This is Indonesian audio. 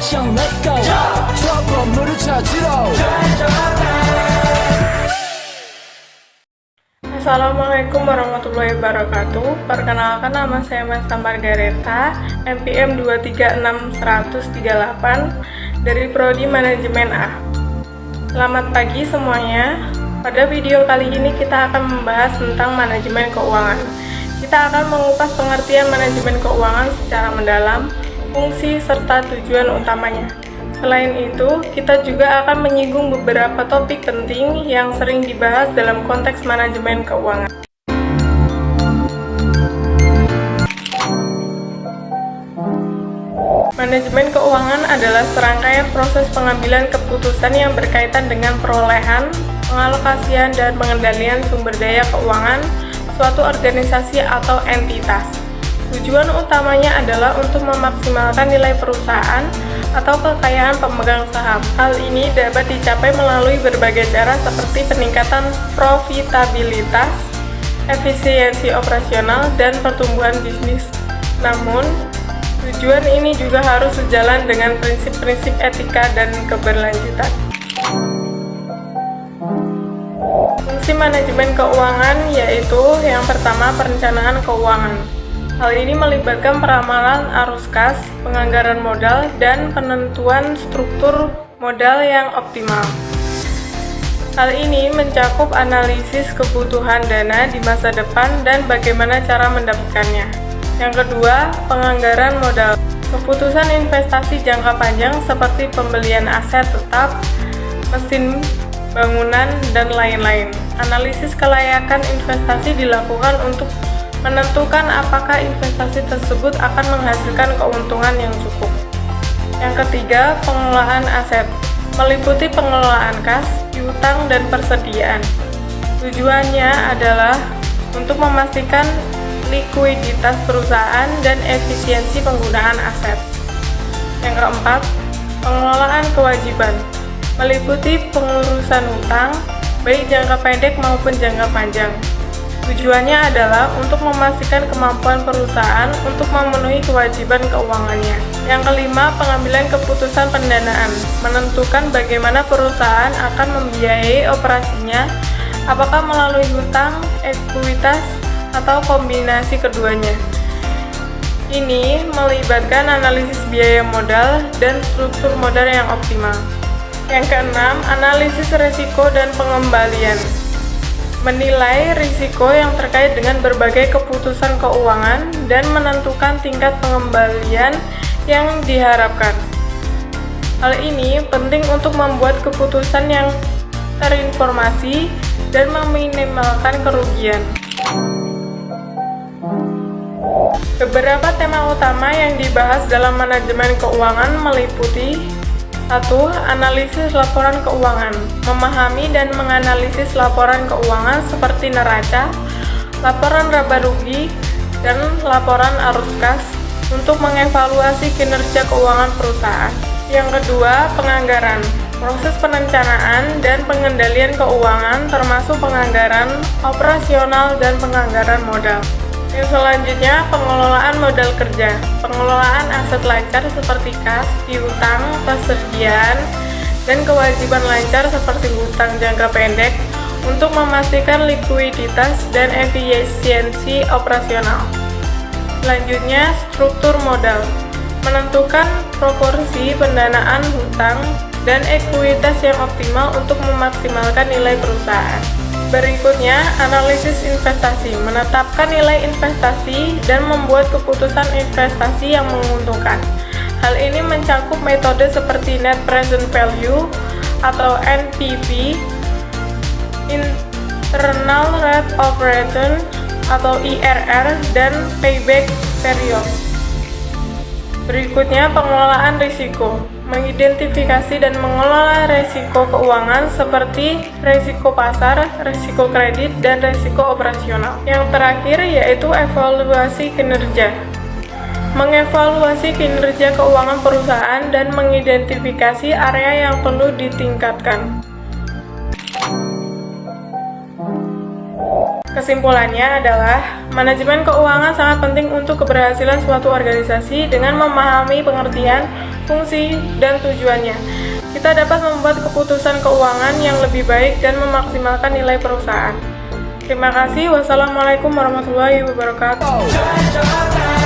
미션 let's go 저 건물을 찾으러 Assalamualaikum warahmatullahi wabarakatuh. Perkenalkan, nama saya Mesa Margareta, NPM 2361138 dari Prodi Manajemen A. Selamat pagi semuanya. Pada video kali ini kita akan membahas tentang manajemen keuangan. Kita akan mengupas pengertian manajemen keuangan secara mendalam, fungsi serta tujuan utamanya. Selain itu, kita juga akan menyinggung beberapa topik penting yang sering dibahas dalam konteks manajemen keuangan. Manajemen keuangan adalah serangkaian proses pengambilan keputusan yang berkaitan dengan perolehan, pengalokasian, dan pengendalian sumber daya keuangan suatu organisasi atau entitas. Tujuan utamanya adalah untuk memaksimalkan nilai perusahaan atau kekayaan pemegang saham. Hal ini dapat dicapai melalui berbagai cara seperti peningkatan profitabilitas, efisiensi operasional, dan pertumbuhan bisnis. Namun, tujuan ini juga harus sejalan dengan prinsip-prinsip etika dan keberlanjutan. Fungsi manajemen keuangan yaitu yang pertama, perencanaan keuangan. Hal ini melibatkan peramalan arus kas, penganggaran modal, dan penentuan struktur modal yang optimal. Hal ini mencakup analisis kebutuhan dana di masa depan dan bagaimana cara mendapatkannya. Yang kedua, penganggaran modal. Keputusan investasi jangka panjang seperti pembelian aset tetap, mesin bangunan, dan lain-lain. Analisis kelayakan investasi dilakukan untuk menentukan apakah investasi tersebut akan menghasilkan keuntungan yang cukup. Yang ketiga, pengelolaan aset. Meliputi pengelolaan kas, piutang, dan persediaan. Tujuannya adalah untuk memastikan likuiditas perusahaan dan efisiensi penggunaan aset. Yang keempat, pengelolaan kewajiban. Meliputi pengurusan hutang, baik jangka pendek maupun jangka panjang. Tujuannya adalah untuk memastikan kemampuan perusahaan untuk memenuhi kewajiban keuangannya. Yang kelima, pengambilan keputusan pendanaan. Menentukan bagaimana perusahaan akan membiayai operasinya, apakah melalui hutang, ekuitas, atau kombinasi keduanya. Ini melibatkan analisis biaya modal dan struktur modal yang optimal. Yang keenam, analisis risiko dan pengembalian. Menilai risiko yang terkait dengan berbagai keputusan keuangan dan menentukan tingkat pengembalian yang diharapkan. Hal ini penting untuk membuat keputusan yang terinformasi dan meminimalkan kerugian. Beberapa tema utama yang dibahas dalam manajemen keuangan meliputi: 1. Analisis laporan keuangan. Memahami dan menganalisis laporan keuangan seperti neraca, laporan laba rugi, dan laporan arus kas untuk mengevaluasi kinerja keuangan perusahaan. Yang kedua, penganggaran. Proses perencanaan dan pengendalian keuangan termasuk penganggaran operasional dan penganggaran modal. Yang selanjutnya, pengelolaan modal kerja. Pengelolaan aset lancar seperti kas, piutang, persediaan, dan kewajiban lancar seperti hutang jangka pendek untuk memastikan likuiditas dan efisiensi operasional. Selanjutnya, struktur modal. Menentukan proporsi pendanaan hutang dan ekuitas yang optimal untuk memaksimalkan nilai perusahaan. Berikutnya, analisis investasi. Menetapkan nilai investasi dan membuat keputusan investasi yang menguntungkan. Hal ini mencakup metode seperti net present value atau NPV, internal rate of return atau IRR, dan payback period. Berikutnya, pengelolaan risiko. Mengidentifikasi dan mengelola risiko keuangan seperti risiko pasar, risiko kredit, dan risiko operasional. Yang terakhir yaitu evaluasi kinerja. Mengevaluasi kinerja keuangan perusahaan dan mengidentifikasi area yang perlu ditingkatkan. Kesimpulannya adalah, manajemen keuangan sangat penting untuk keberhasilan suatu organisasi. Dengan memahami pengertian, fungsi, dan tujuannya. Kita dapat membuat keputusan keuangan yang lebih baik dan memaksimalkan nilai perusahaan. Terima kasih. Wassalamualaikum warahmatullahi wabarakatuh.